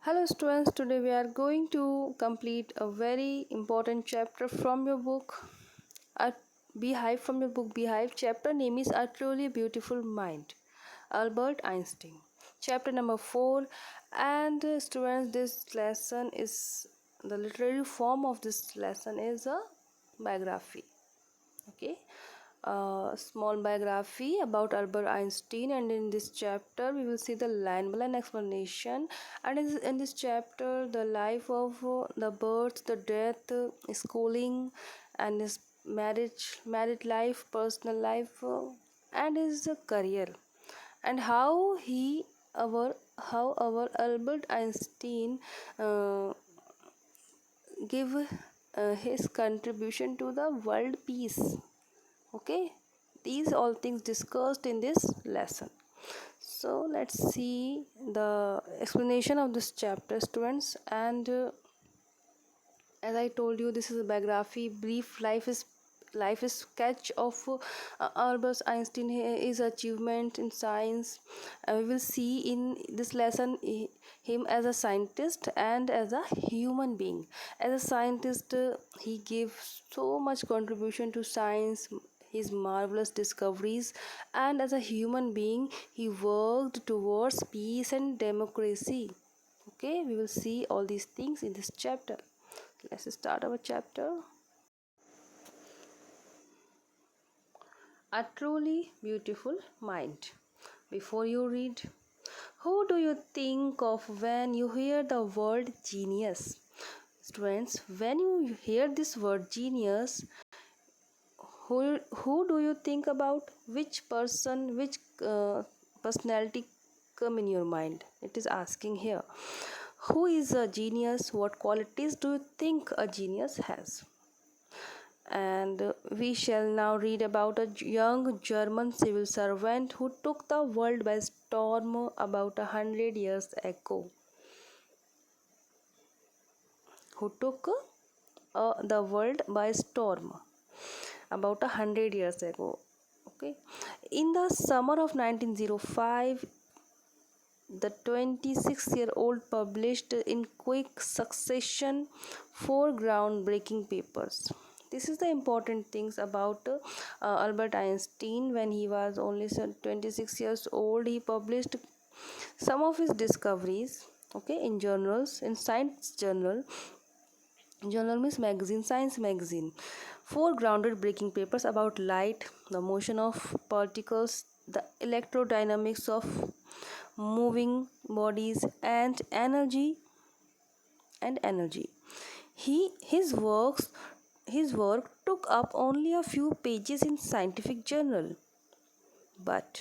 Hello students, today we are going to complete a very important chapter from your book, Beehive from your book Beehive. Chapter name is A Truly Beautiful Mind, Albert Einstein. Chapter number 4. And students, this lesson is, the literary form of this lesson is a biography. Okay, a small biography about Albert Einstein, and in this chapter we will see the line by line explanation. And in this chapter, the life of the birth, the death, schooling, and his married life, personal life, and his career, and how our Albert Einstein uh, give his contribution to the world peace. Okay, these all things discussed in this lesson. So let's see the explanation of this chapter, students. And as I told you, this is a biography, brief life is sketch of Albert Einstein, his achievement in science. We will see in this lesson him as a scientist and as a human being. As a scientist, he gave so much contribution to science, his marvelous discoveries, and as a human being he worked towards peace and democracy. Okay, we will see all these things in this chapter. Let's start our chapter. A truly beautiful mind. Before you read, who do you think of when you hear the word genius? Students, when you hear this word genius, who do you think about? Which person, which personality come in your mind? It is asking here. Who is a genius? What qualities do you think a genius has? And we shall now read about a young German civil servant who took the world by storm about 100 years ago. Who took the world by storm about 100 years ago. Okay, in the summer of 1905, the 26-year-old published in quick succession 4 groundbreaking papers. This is the important things about Albert Einstein. When he was only 26 years old, he published some of his discoveries, okay, in journals, in science journal means magazine, science magazine. 4 groundbreaking papers about light, the motion of particles, the electrodynamics of moving bodies, and energy. His work took up only a few pages in scientific journal, but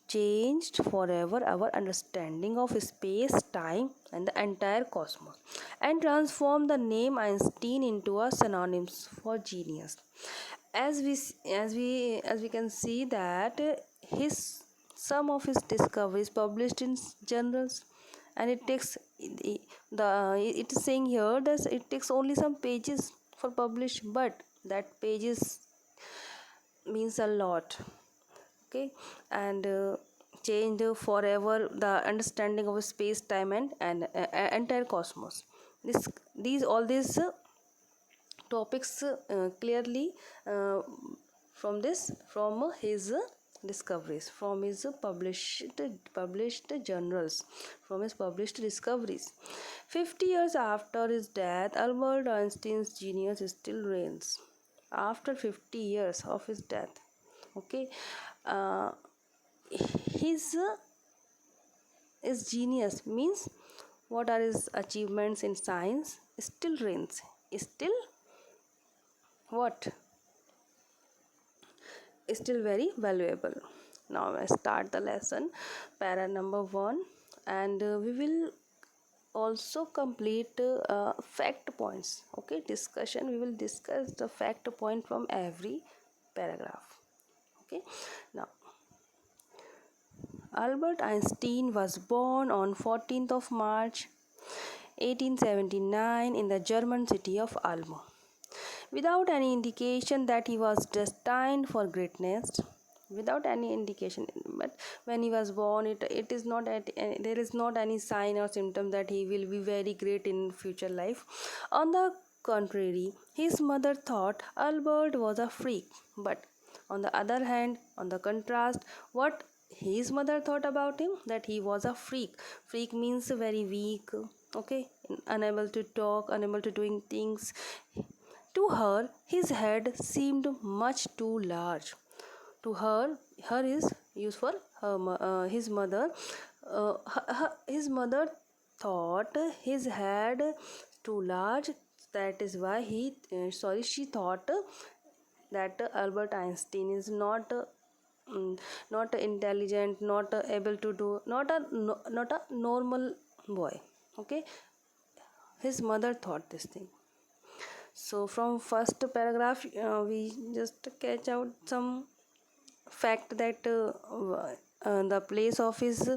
changed forever our understanding of space, time, and the entire cosmos, and transformed the name Einstein into a synonym for genius. As we can see that his some of his discoveries published in journals, and it takes it is saying here that it takes only some pages for publish, but that pages means a lot. Okay, and changed forever the understanding of space, time, and entire cosmos. These topics clearly uh, from his discoveries, from his published journals, from his published discoveries. 50 years after his death, Albert Einstein's genius still reigns. After 50 years of his death, okay, uh, his genius means what are his achievements in science still reigns, still what, still very valuable. Now I start the lesson, para number 1, and we will also complete fact points. Okay, discussion, we will discuss the fact point from every paragraph. Okay, now Albert Einstein was born on 14th of March 1879 in the German city of Ulm. Without any indication that he was destined for greatness, without any indication. But when he was born, it is not there is not any sign or symptom that he will be very great in future life. On the contrary, his mother thought Albert was a freak. But on the other hand, on the contrast, what his mother thought about him, that he was a freak. Freak means very weak, okay, unable to talk, unable to doing things. To her, his head seemed much too large. To her, her is used for his mother. His mother thought his head too large. That is why she thought that Albert Einstein is not intelligent, not able to do, not a normal boy. Okay, his mother thought this thing. So from first paragraph, we just catch out some fact that the place of his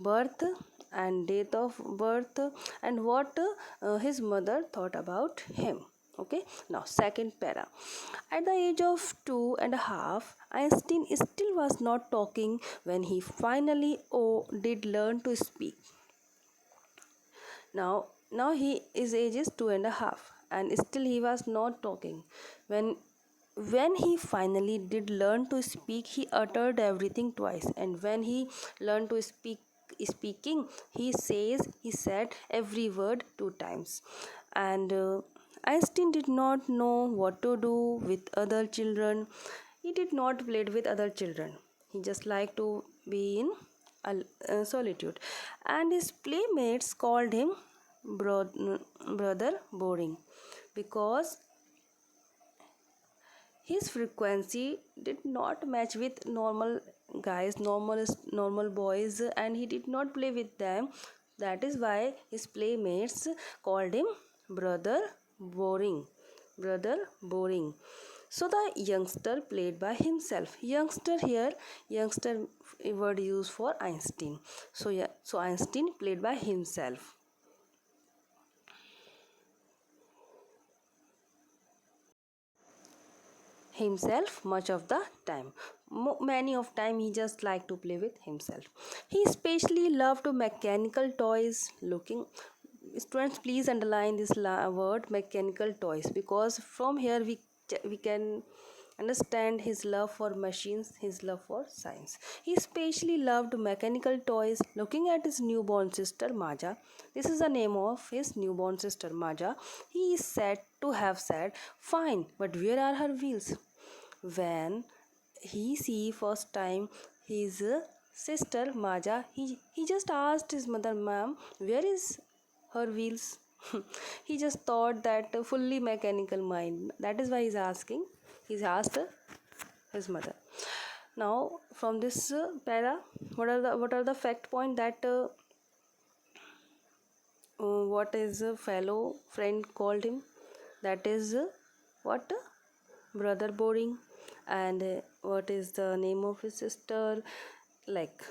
birth and date of birth, and what his mother thought about him. Okay, now second para. At the age of 2.5, Einstein still was not talking when he finally did learn to speak. Now he his age is 2.5, and still he was not talking. When he finally did learn to speak, he uttered everything twice. And when he learned to speaking, he said every word 2 times. And Einstein did not know what to do with other children. He did not play with other children. He just liked to be in solitude. And his playmates called him brother boring, because his frequency did not match with normal guys, normal boys, and he did not play with them. That is why his playmates called him brother boring. Brother boring. So the youngster played by himself. Youngster here, youngster word used for Einstein. So yeah, so Einstein played by himself. Himself much of the time. Many of time he just like to play with himself. He especially loved mechanical toys. Looking, students, please underline this word mechanical toys, because from here we can understand his love for machines, his love for science. He especially loved mechanical toys. Looking at his newborn sister Maja, this is the name of his newborn sister Maja, he is said to have said, "Fine, but where are her wheels?" When he see first time his sister Maja, he just asked his mother, "Ma'am, where is her wheels?" He just thought that fully mechanical mind. That is why he's asking. He's asked his mother. Now from this para, what are the fact point that what is a fellow friend called him? That is what brother boring. And what is the name of his sister, like.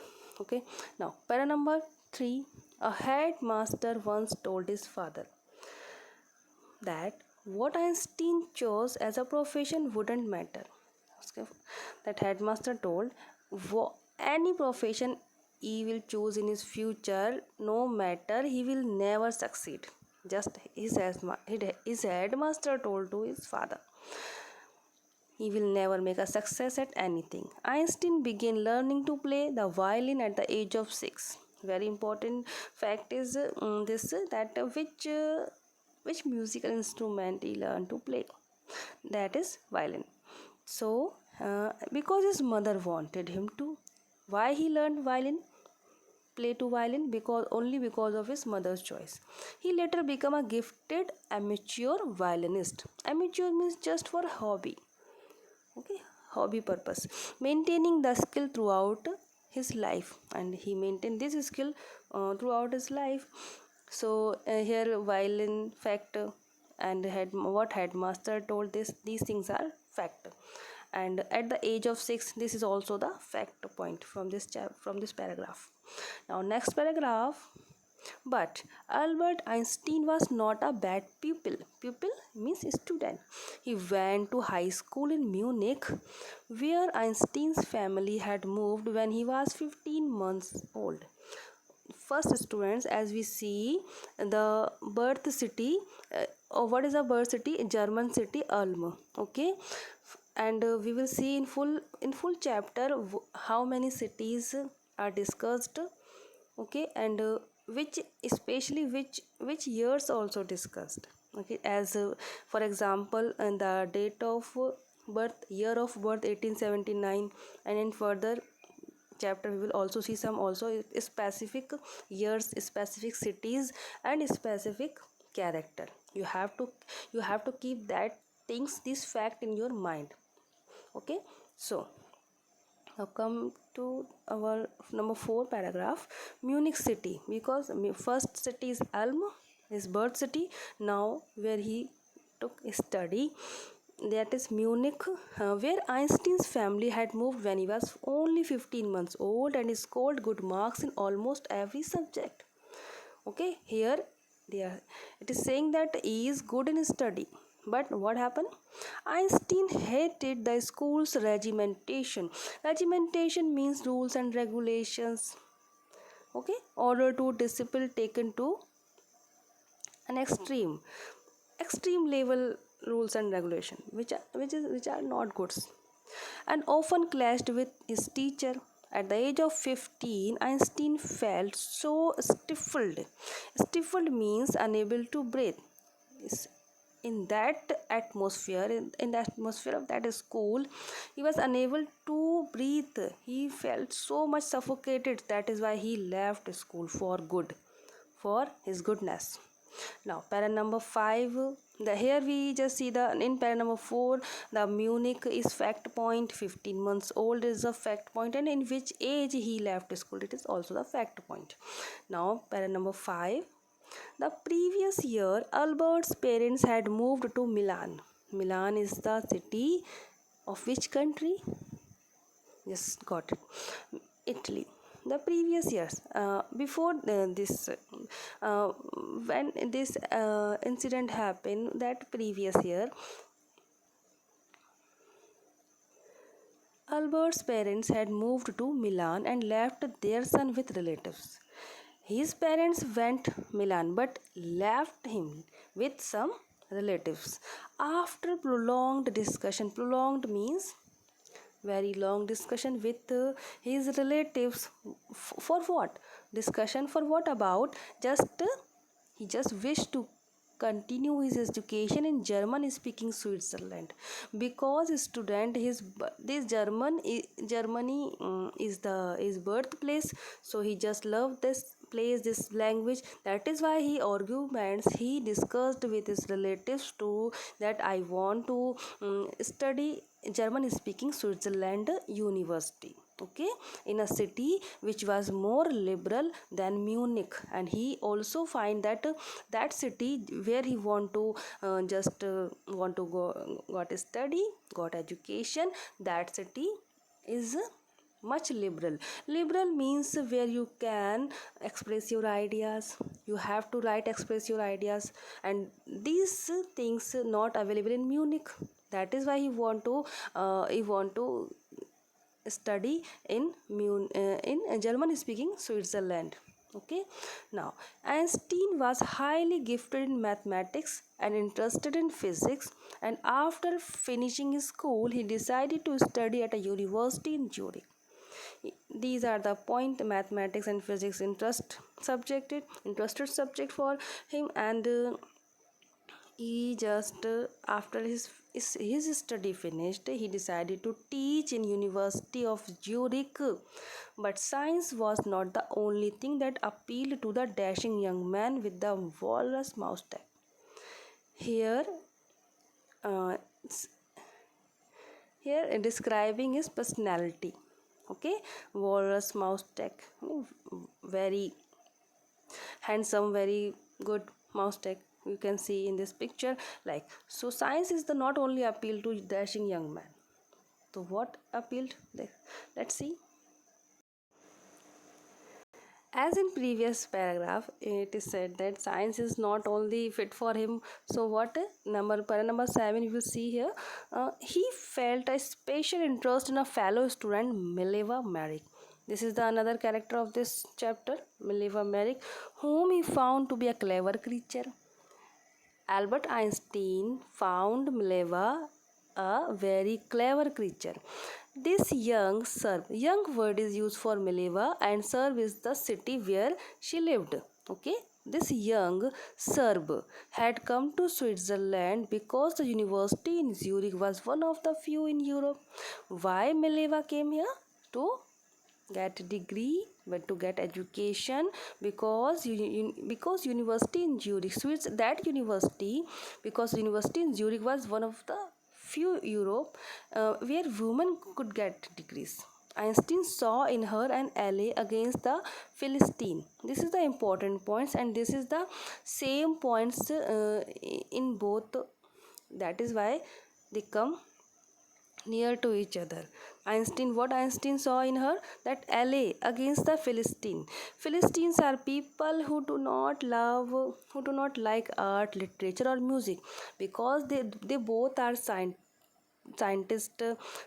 Okay, now para number 3. A headmaster once told his father that what Einstein chose as a profession wouldn't matter. Okay. That headmaster told, any profession he will choose in his future, no matter, he will never succeed. Just his headmaster told to his father, he will never make a success at anything. Einstein began learning to play the violin at the age of 6. Very important fact is this that which musical instrument he learned to play. That is violin. So, because his mother wanted him to, why he learned violin? Play to violin because of his mother's choice. He later became a gifted amateur violinist. Amateur means just for hobby. Okay, hobby purpose, maintaining the skill throughout his life, and he maintained this skill throughout his life. So here violin fact, and what headmaster told, these things are fact. And at the age of 6, this is also the fact point from this paragraph. Now next paragraph, But Albert Einstein was not a bad pupil. Pupil means student. He went to high school in Munich, where Einstein's family had moved when he was 15 months old. First, students, as we see the birth city, what is a birth city? German city Ulm. Okay, and we will see in full chapter how many cities are discussed. Okay, and which especially which years also discussed. Okay, as for example, the date of birth, year of birth 1879, and in further chapter we will also see some also specific years, specific cities, and specific character. You have to keep that things, this fact in your mind. Okay, so now come to our number 4 paragraph, Munich city, because first city is Ulm, his birth city. Now where he took a study, that is Munich, where Einstein's family had moved when he was only 15 months old and scored good marks in almost every subject. Okay, here it is saying that he is good in study. But what happened? Einstein hated the school's regimentation. Regimentation means rules and regulations. Okay, order to discipline taken to an extreme level, rules and regulation which are not good, and often clashed with his teacher. At the age of 15, Einstein felt so stifled. Stifled means unable to breathe. In that atmosphere, in the atmosphere of that school, he was unable to breathe. He felt so much suffocated. That is why he left school for good, for his goodness. Now para number 5, the here we just see the in para number 4, the Munich is fact point. 15 months old is a fact point, and in which age he left school, it is also the fact point. Now para number 5, the previous year Albert's parents had moved to Milan. Milan is the city of which country? Yes, got it. Italy. The previous years, before this, uh, when this incident happened, that previous year, Albert's parents had moved to Milan and left their son with relatives. His parents went Milan but left him with some relatives. After prolonged means very long discussion with his relatives. For what discussion? For what about? Just he just wished to continue his education in German speaking Switzerland, because student his this Germany is the his birthplace. So he just loved this place, this language. That is why he discussed with his relatives to that I want to study German speaking Switzerland University. Okay, in a city which was more liberal than Munich. And he also find that that city where he want to just want to go got study, got education, that city is much liberal means where you can express your ideas. You have to write, express your ideas, and these things not available in Munich. That is why he want to study in German speaking Switzerland. Okay, now Einstein was highly gifted in mathematics and interested in physics, and after finishing his school he decided to study at a university in Zurich. These are the point: mathematics and physics interested subject for him. And he just after his study finished, he decided to teach in University of Zurich. But science was not the only thing that appealed to the dashing young man with the walrus moustache. Here uh, here describing his personality. Okay, walrus moustache, very handsome, very good moustache you can see in this picture. Like, so science is the not only appeal to dashing young man. So what appealed? Let's see. As in previous paragraph, it is said that science is not only fit for him. So what para number 7 you will see here. He felt a special interest in a fellow student, Mileva Merrick. This is the another character of this chapter, Mileva Merrick, whom he found to be a clever creature. Albert Einstein found Mileva a very clever creature. This young word is used for Mileva, and Serb is the city where she lived. Okay, this young Serb had come to Switzerland because the university in Zurich was one of the few in Europe. Why Mileva came here? To get a degree, but to get education, because because university in Zurich, Swiss, that university, because university in Zurich was one of the few Europe where women could get degrees. Einstein saw in her an ally against the Philistine. This is the important points, and this is the same points in both. That is why they come near to each other. What Einstein saw in her? That ally against the Philistine. Philistines are people who do not love, who do not like art, literature, or music, because they both are scientists.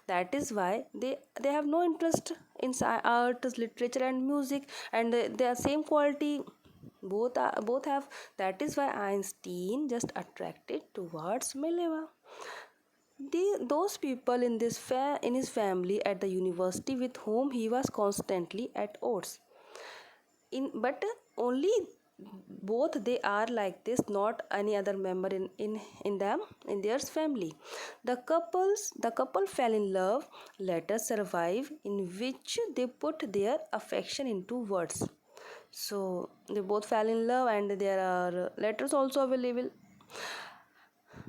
That is why they have no interest in art, literature, and music, and they are same quality. Both have. That is why Einstein just attracted towards Mileva. Those people in in his family at the university with whom he was constantly at odds. But only both they are like this, not any other member in them in their family. The couple fell in love. Letters survive in which they put their affection into words. So they both fell in love, and there are letters also available.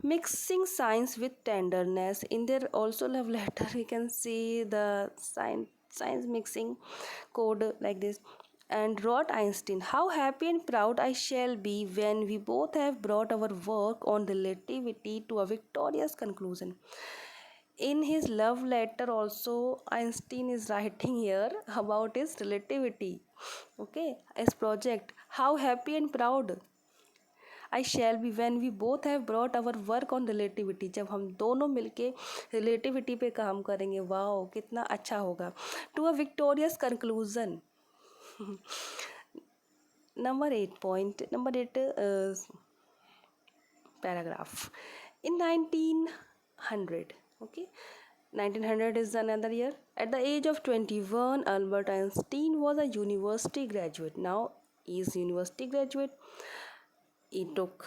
Mixing science with tenderness, in their also love letter we can see the science mixing code like this. And wrote Einstein, how happy and proud I shall be when we both have brought our work on relativity to a victorious conclusion. In his love letter also, Einstein is writing here about his relativity, okay, his project. How happy and proud I shall be when we both have brought our work on relativity. जब हम दोनों मिलके relativity पे काम करेंगे, wow कितना अच्छा होगा. To a victorious conclusion. Number 8 paragraph. In 1900, okay, 1900 is another year. At the age of 21, Albert Einstein was a university graduate. Now he is university graduate. He took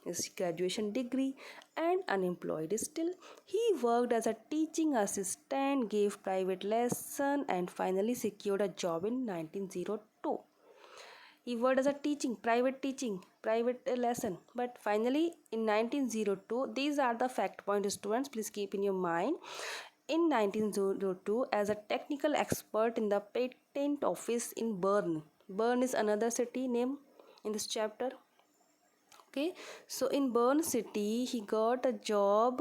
his graduation degree and unemployed still. He worked as a teaching assistant, gave private lesson, and finally secured a job in 1902. He worked as a private lesson. But finally in 1902, these are the fact points, students, please keep in your mind. In 1902, as a technical expert in the patent office in Bern. Bern is another city name in this chapter. Okay, so in Bern city he got a job.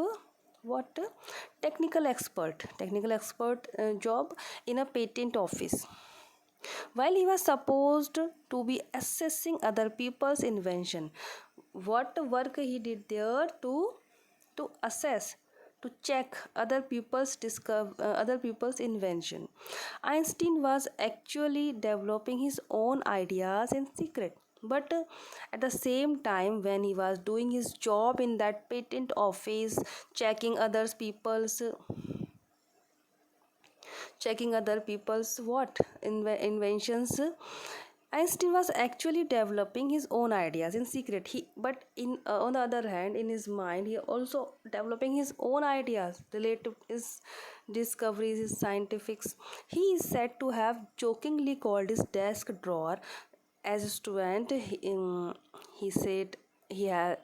What? Technical expert job in a patent office. While he was supposed to be assessing other people's invention. What work he did there? To assess, to check other people's invention. Einstein was actually developing his own ideas in secret. But at the same time, when he was doing his job in that patent office, checking other people's what inventions, Einstein was actually developing his own ideas in secret. But on the other hand, in his mind, he also developing his own ideas related to his discoveries, his scientifics. He is said to have jokingly called his desk drawer as a student. He said he had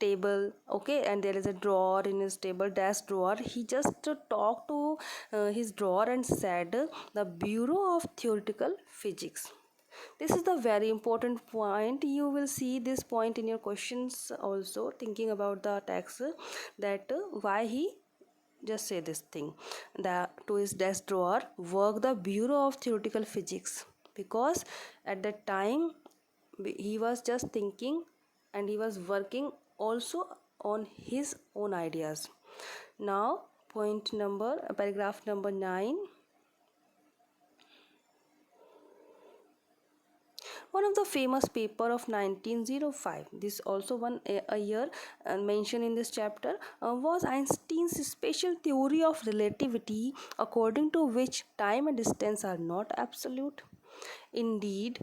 table, okay, and there is a drawer in his table, desk drawer. He just talked to his drawer and said the Bureau of Theoretical Physics. This is the very important point. You will see this point in your questions also, thinking about the text, that why he just say this thing, that to his desk drawer work the Bureau of Theoretical Physics. because at that time he was just thinking and he was working also on his own ideas. Now paragraph number 9. One of the famous paper of 1905, this also one a year mentioned in this chapter, was Einstein's special theory of relativity, according to which time and distance are not absolute. Indeed,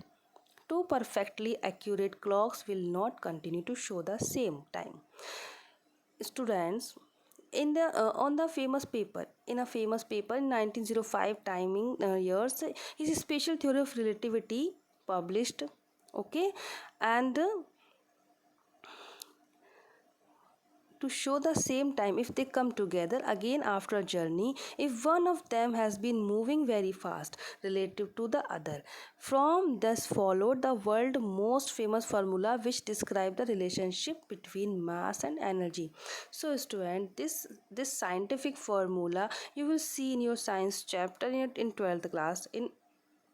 two perfectly accurate clocks will not continue to show the same time. Students, in the on the famous paper in a famous paper in 1905 timing years, his special theory of relativity published. Okay, and to show the same time if they come together again after a journey, if one of them has been moving very fast relative to the other. From this followed the world most famous formula which describe the relationship between mass and energy. So student, this scientific formula you will see in your science chapter in 12th class, in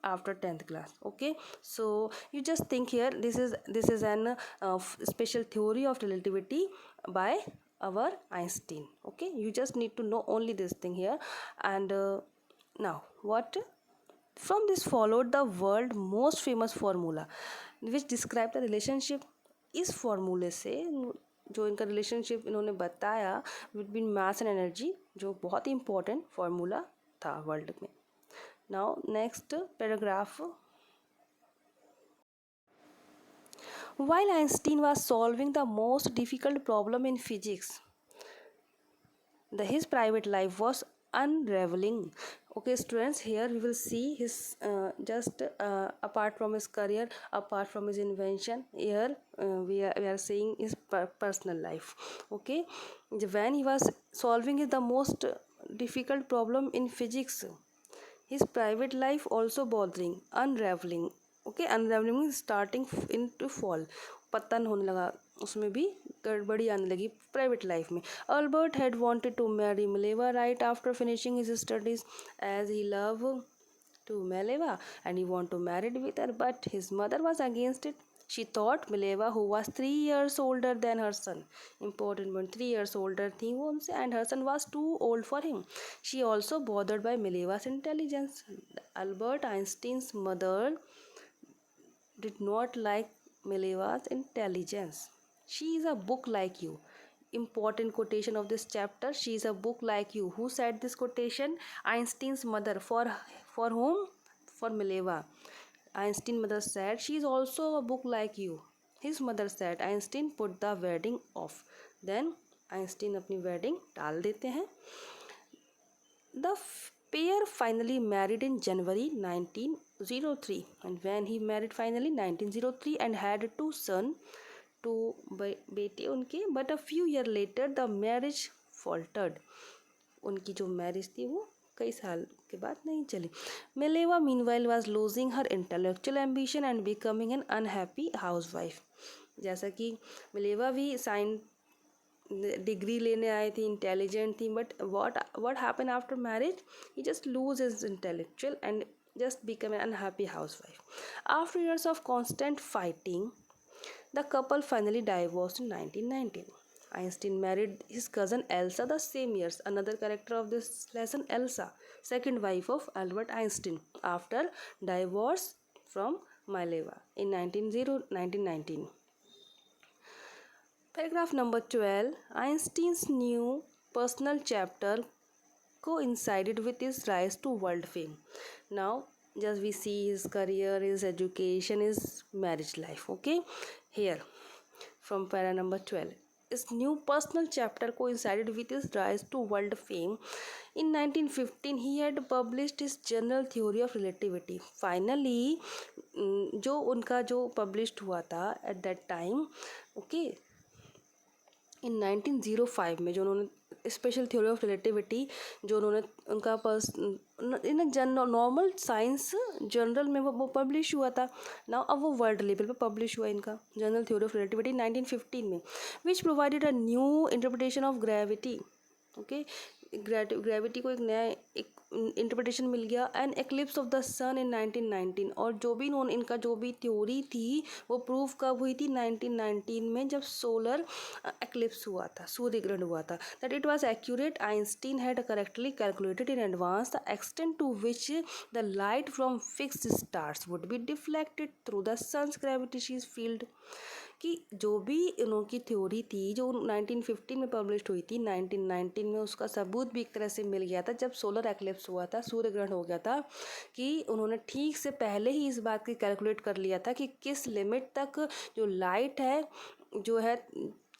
after 10th class. Okay, so you just think here, this is an special theory of relativity by our Einstein. Okay, you just need to know only this thing here. And now what, from this followed the world most famous formula which describe the relationship. इस फॉर्मूले से जो इनका relationship इन्होंने बताया between math and energy, जो बहुत ही important formula था वर्ल्ड में. Now next paragraph. While Einstein was solving the most difficult problem in physics, his private life was unraveling. Okay students, here we will see his just apart from his career, apart from his invention, here we are seeing his personal life. Okay, when he was solving the most difficult problem in physics, his private life also bothering, unraveling. Okay, unraveling means starting into fall, पतन होने लगा, उसमें भी गड़बड़ी आने लगी private life में. Albert had wanted to marry Mileva right after finishing his studies, as he love to Mileva and he wanted to marry with her, but his mother was against it. She thought Mileva, who was 3 years older than her son, important one, 3 years older थी वो उनसे, and her son was too old for him. She also bothered by Mileva's intelligence. Albert Einstein's mother did not like Mileva's intelligence. She is a book like you. Important quotation of this chapter. She is a book like you. Who said this quotation? Einstein's mother. For whom? For Mileva. Einstein mother said she is also a book like you. His mother said Einstein put the wedding off. Then Einstein अपनी wedding टाल देते हैं. The pair finally married in January 1903, and when he married finally 1903 and had 2 sons, 2 बेटे उनके, but a few years later the marriage faltered. उनकी जो marriage थी वो कई साल के बाद नहीं चली. Mileva meanwhile was losing her intellectual ambition and becoming an unhappy housewife. जैसा कि मिलेवा भी साइंस डिग्री लेने आई थी, इंटेलिजेंट थी, but what happened after marriage? He just lose his intellectual and just become an unhappy housewife. After years of constant fighting, the couple finally divorced in 1919. Einstein married his cousin Elsa the same year. Another character of this lesson, Elsa, second wife of Albert Einstein, after divorce from Mileva in 1919. Paragraph number 12. Einstein's new personal chapter coincided with his rise to world fame. Now just we see his career, his education, his marriage life. Okay, here from para number 12, his new personal chapter coincided with his rise to world fame. In 1915 he had published his general theory of relativity. Finally जो उनका जो published हुआ था at that time. Okay, इन 1905 में जो उन्होंने special theory of relativity जो उन्होंने उनका इन नॉर्मल साइंस जर्नल में वो पब्लिश हुआ था ना. अब वो वर्ल्ड लेवल पे पब्लिश हुआ इनका जनरल थ्योरी ऑफ रिलेटिविटी 1915 में, which provided a new interpretation of gravity. Okay, gravity को एक नया एक इंटरप्रिटेशन मिल गया। And eclipse of the sun in 1919, और जो भी इनका जो भी थ्योरी थी वो प्रूव कब हुई थी, 1919 में, जब सोलर एक्लिप्स हुआ था, सूर्य ग्रहण हुआ था। That it was accurate, Einstein had correctly calculated in advance the extent to which the light from fixed stars would be deflected through the sun's gravitational field. कि जो भी उनकी थ्योरी थी जो 1915 में पब्लिश हुई थी, 1919 में उसका सबूत भी एक तरह से मिल गया था जब सोलर एक्लिप्स हुआ था, सूर्य ग्रहण हो गया था, कि उन्होंने ठीक से पहले ही इस बात की कैलकुलेट कर लिया था कि किस लिमिट तक जो लाइट है जो है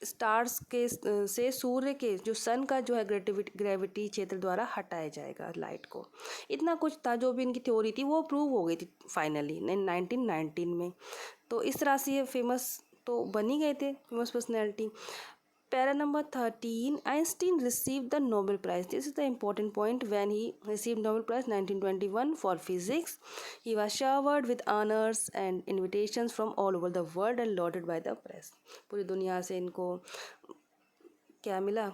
स्टार्स के से सूर्य के जो सन का जो है ग्रेविटी क्षेत्र द्वारा हटाया जाएगा लाइट को। इतना कुछ था जो भी इनकी थ्योरी थी वो प्रूव हो गई थी फाइनली 1919 में। तो इस तरह से ये फेमस तो बन ही गए थे, famous personality. Para number 13, Einstein receive the Nobel prize. This is the important point. When he receive Nobel prize 1921 for physics, he was showered with honours and invitations from all over the world and lauded by the press. पूरी दुनिया से इनको क्या मिला,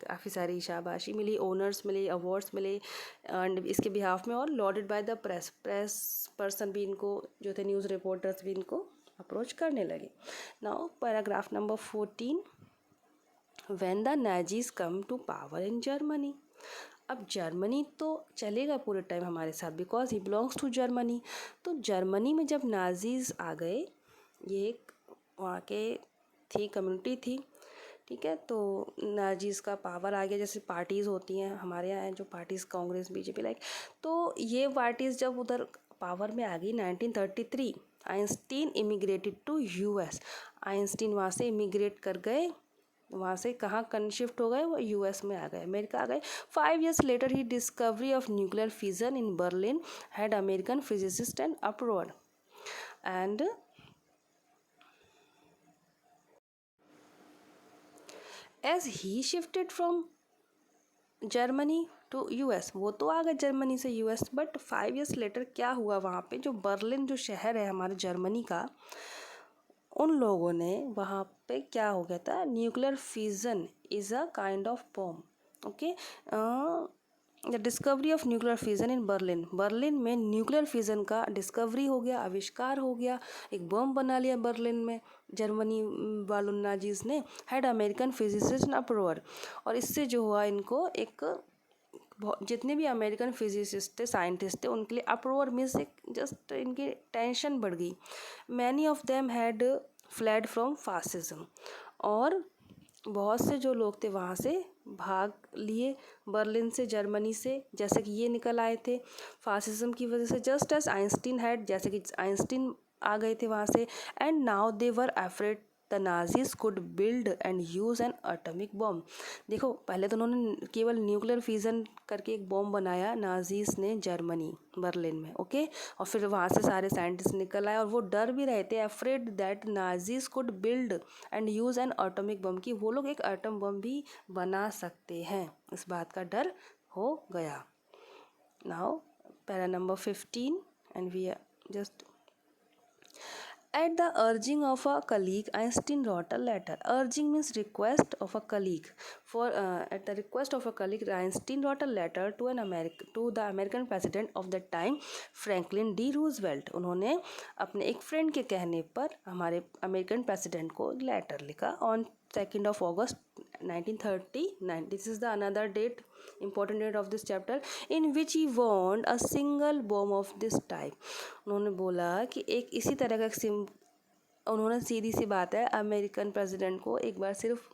काफ़ी सारी शाबाशी मिली, ऑनर्स मिले, अवार्ड्स मिले, एंड इसके बिहाफ में, और lauded by the press. Press person भी इनको जो थे, न्यूज़ रिपोर्टर्स भी इनको अप्रोच करने लगे। Now paragraph number 14, when the Nazis come to power in Germany. अब जर्मनी तो चलेगा पूरे टाइम हमारे साथ, because he belongs to Germany. तो जर्मनी में जब नाजीज आ गए, ये एक वहाँ के थी कम्युनिटी थी, ठीक है, तो नाजीज का पावर आ गया। जैसे पार्टीज़ होती हैं हमारे यहाँ जो पार्टीज़, कांग्रेस, बीजेपी लाइक, तो ये पार्टीज़ जब उधर पावर में आ गई 1933, Einstein emigrated to US. Einstein वहाँ से इमिग्रेट कर गए, वहाँ से कहाँ शिफ्ट हो गए, वो यूएस में आ गए, अमेरिका आ गए। 5 years later he discovery of nuclear fission in Berlin had American physicist and approved. And as he shifted from Germany to US, वो तो आ गए जर्मनी से यूएस, बट 5 years लेटर क्या हुआ, वहाँ पे जो बर्लिन जो शहर है हमारे जर्मनी का, उन लोगों ने वहाँ पे क्या हो गया था, nuclear fission is a kind of bomb. Okay, the discovery of nuclear fission in Berlin, Berlin में न्यूक्लियर फिजन का डिस्कवरी हो गया, आविष्कार हो गया, एक बम बना लिया बर्लिन में जर्मनी वालों नाजीज ने। हैड अमेरिकन फिजिसिस्ट अप्रूवर, और इससे जो हुआ इनको एक जितने भी अमेरिकन फिजिसिस्ट थे, साइंटिस्ट थे, उनके लिए अप्रूवर मीन्स एक जस्ट इनकी टेंशन बढ़ गई। Many of them had fled from fascism, और बहुत से जो लोग थे वहाँ से भाग लिए बर्लिन से, जर्मनी से, जैसे कि ये निकल आए थे फासिज्म की वजह से, जस्ट एज आइंस्टीन हैड, जैसे कि आइंस्टीन आ गए थे वहाँ से। And now they were afraid the Nazis could build and use an atomic bomb. देखो पहले तो उन्होंने केवल न्यूक्लियर फिजन करके एक बॉम्ब बनाया नाजीज ने जर्मनी बर्लिन में, ओके, और फिर वहाँ से सारे साइंटिस्ट निकल आए, और वो डर भी रहे थे, afraid that Nazis could build and use an atomic bomb, कि वो लोग एक एटम बम भी बना सकते हैं, इस बात का डर हो गया। Now para number 15, and we are just at the urging of a colleague, Einstein wrote a letter. Urging means request of a colleague. At the request of a colleague, Einstein wrote a letter to the American president of the time, Franklin D. Roosevelt. उन्होंने अपने एक friend के कहने पर हमारे American president को letter लिखा on 2nd of August 1939. This is the another date, important date of this chapter, in which he warned a single bomb of this type. उन्होंने बोला कि एक इसी तरह का उन्होंने सीधी सी बात है अमेरिकन प्रेसिडेंट को एक बार सिर्फ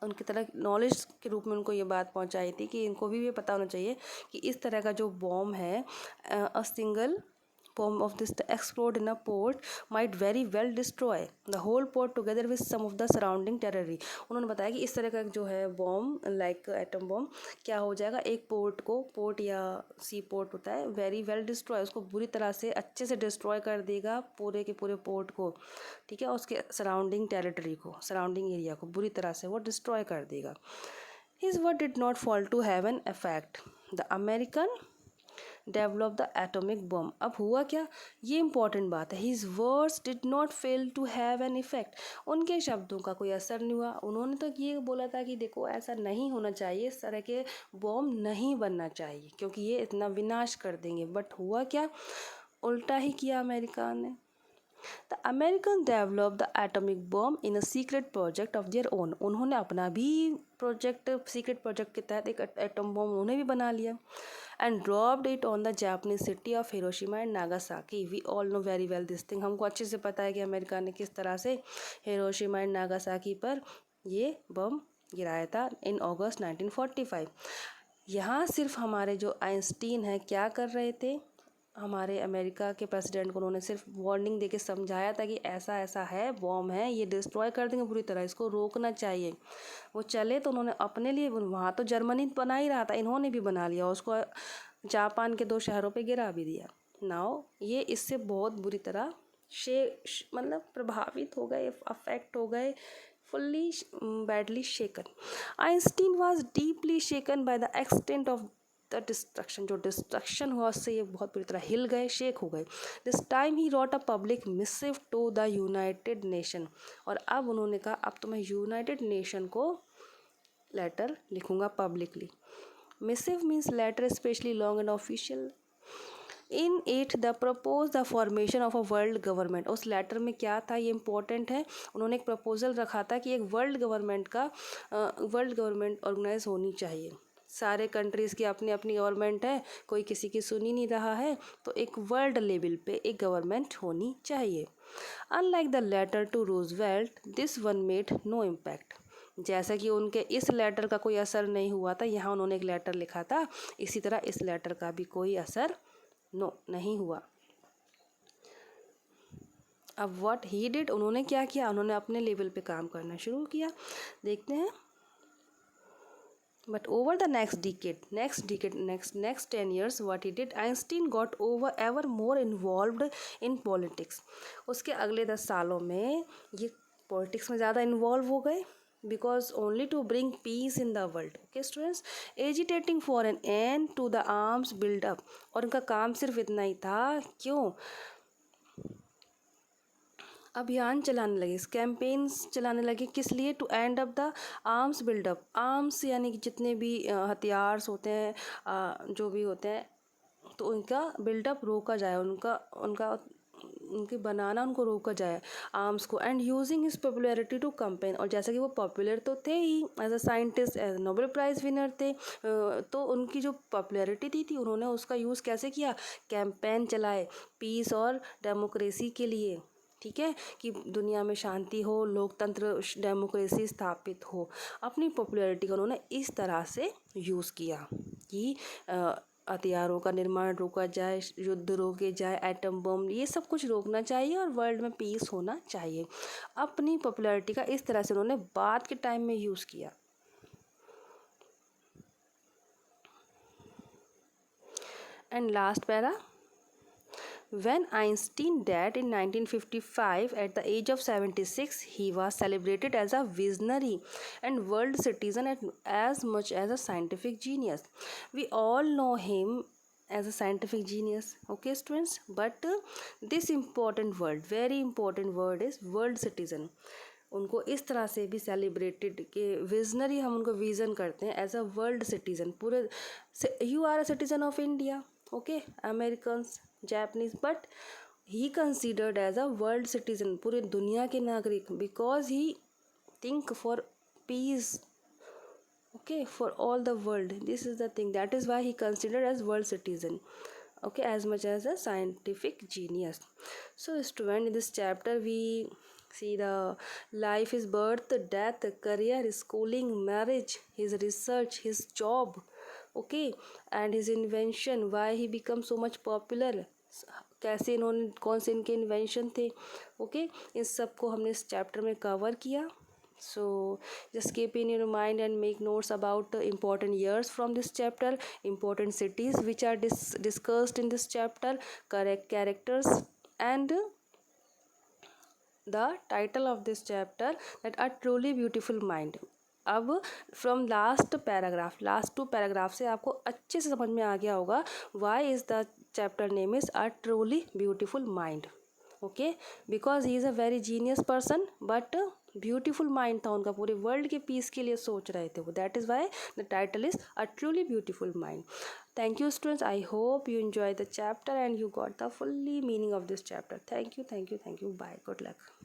उनकी तरह नॉलेज के रूप में उनको ये बात पहुंचाई थी कि इनको भी ये पता होना चाहिए कि इस तरह का जो बॉम्ब है, a single bomb of this explode in a port might very well destroy the whole port together with some of the surrounding territory. उन्होंने बताया कि इस तरह का जो है बॉम्ब, लाइक एटम बॉम्ब, क्या हो जाएगा, एक पोर्ट को, पोर्ट या सी पोर्ट होता है, वेरी वेल डिस्ट्रॉय, उसको बुरी तरह से अच्छे से डिस्ट्रॉय कर देगा पूरे के पूरे पोर्ट को, ठीक है, और उसके सराउंडिंग टेरिटरी को, सराउंडिंग एरिया को बुरी तरह से वो डिस्ट्रॉय कर देगा. His word did not fall to have an effect. The American develop the atomic bomb. अब हुआ क्या, ये इंपॉर्टेंट बात है, his words did not fail to have an effect, उनके शब्दों का कोई असर नहीं हुआ। उन्होंने तो ये बोला था कि देखो ऐसा नहीं होना चाहिए, इस तरह के बॉम्ब नहीं बनना चाहिए क्योंकि ये इतना विनाश कर देंगे, बट हुआ क्या, उल्टा ही किया अमेरिका ने। The American develop the atomic bomb in a secret project of their own, उन्होंने अपना भी प्रोजेक्ट, सीक्रेट प्रोजेक्ट के तहत एक एटम बॉम्ब उन्होंने भी बना लिया। And dropped it on the Japanese city of Hiroshima and Nagasaki. We all know very well this thing, हमको अच्छे से पता है कि अमेरिका ने किस तरह से हिरोशिमा एंड नागासाकी पर ये बम गिराया था इन अगस्त 1945। यहाँ सिर्फ हमारे जो आइंस्टीन हैं क्या कर रहे थे, हमारे अमेरिका के प्रेसिडेंट को उन्होंने सिर्फ वार्निंग देके समझाया था कि ऐसा ऐसा है, बॉम्ब है, ये डिस्ट्रॉय कर देंगे पूरी तरह, इसको रोकना चाहिए। वो चले तो उन्होंने अपने लिए, वहाँ तो जर्मनी बना ही रहा था, इन्होंने भी बना लिया, उसको जापान के 2 शहरों पे गिरा भी दिया। नाउ ये इससे बहुत बुरी तरह मतलब प्रभावित हो गए, अफेक्ट हो गए, fully badly shaken. Einstein was deeply shaken by the extent of the destruction, जो डिस्ट्रक्शन हुआ उससे ये बहुत बुरी तरह हिल गए, शेक हो गए। This time he wrote a public missive to the United Nation, और अब उन्होंने कहा अब तो मैं यूनाइटेड नेशन को लेटर लिखूंगा publicly. Missive means letter, specially long and official. In it the propose the formation of a world government, उस लेटर में क्या था ये इंपॉर्टेंट है, उन्होंने एक प्रपोजल रखा था कि एक वर्ल्ड गवर्नमेंट ऑर्गेनाइज होनी चाहिए। सारे कंट्रीज़ की अपनी अपनी गवर्नमेंट है, कोई किसी की सुन ही नहीं रहा है, तो एक वर्ल्ड लेवल पे एक गवर्नमेंट होनी चाहिए। Unlike the letter to Roosevelt, this one made no impact, जैसा कि उनके इस लेटर का कोई असर नहीं हुआ था, यहाँ उन्होंने एक लेटर लिखा था, इसी तरह इस लेटर का भी कोई असर नहीं हुआ। अब व्हाट ही डिड, उन्होंने क्या किया, उन्होंने अपने लेवल पे काम करना शुरू किया, देखते हैं। But over the next 10 years, what he did, Einstein got ever more involved in politics. उसके अगले 10 सालों में ये पॉलिटिक्स में ज़्यादा इन्वॉल्व हो गए, because only to bring peace in the world. Okay students, agitating for an end to the arms build up, और उनका काम सिर्फ इतना ही था, क्यों, अभियान चलाने लगे, कैंपेन्स चलाने लगे, किस लिए, to end up the arms buildup. Arms यानी कि जितने भी हथियार होते हैं, जो भी होते हैं, तो उनका बिल्डअप रोका जाए, उनके बनाना उनको रोका जाए आर्म्स को। And using his popularity to campaign, और जैसा कि वो पॉपुलर तो थे ही, as a scientist, as Nobel prize winner थे, तो उनकी जो पॉपुलैरिटी थी उन्होंने उसका यूज़ कैसे किया, कैंपेन चलाए पीस और डेमोक्रेसी के लिए, ठीक है, कि दुनिया में शांति हो, लोकतंत्र, डेमोक्रेसी स्थापित हो। अपनी पॉपुलैरिटी का उन्होंने इस तरह से यूज़ किया कि हथियारों का निर्माण रोका जाए, युद्ध रोके जाए, एटम बम, ये सब कुछ रोकना चाहिए और वर्ल्ड में पीस होना चाहिए। अपनी पॉपुलैरिटी का इस तरह से उन्होंने बाद के टाइम में यूज़ किया। And last para, when Einstein died in 1955 at the age of 76, he was celebrated as a visionary and world citizen as much as a scientific genius. We all know him as a scientific genius, okay students, but this important word, very important word is world citizen. उनको इस तरह से भी celebrated कि visionary, हम उनको vision करते हैं एज अ वर्ल्ड सिटीज़न, पूरे, you are a citizen of India, okay, Americans, Japanese, but he considered as a world citizen, पूरे दुनिया के नागरिक, because he think for peace, okay, for all the world. This is the thing, that is why he considered as world citizen, okay, as much as a scientific genius. So student, in this chapter we see the life, his birth, death, career, his schooling, marriage, his research, his job, okay, and his invention, why he become so much popular, कैसे इन्होंने, कौन से इनके invention थे, okay, इन सब को हमने इस चैप्टर में कवर किया। So just keep in your mind and make notes about the important years from this chapter, important cities which are discussed in this chapter, correct characters, and the title of this chapter, that A Truly Beautiful Mind. अब from last two paragraph से आपको अच्छे से समझ में आ गया होगा why is the chapter name is a truly beautiful mind. Okay, because he is a very genius person, but beautiful mind था उनका, पूरे वर्ल्ड के पीस के लिए सोच रहे थे वो। That is why the title is a truly beautiful mind. Thank you students, I hope you enjoyed the chapter and you got the fully meaning of this chapter. Thank you, bye, good luck.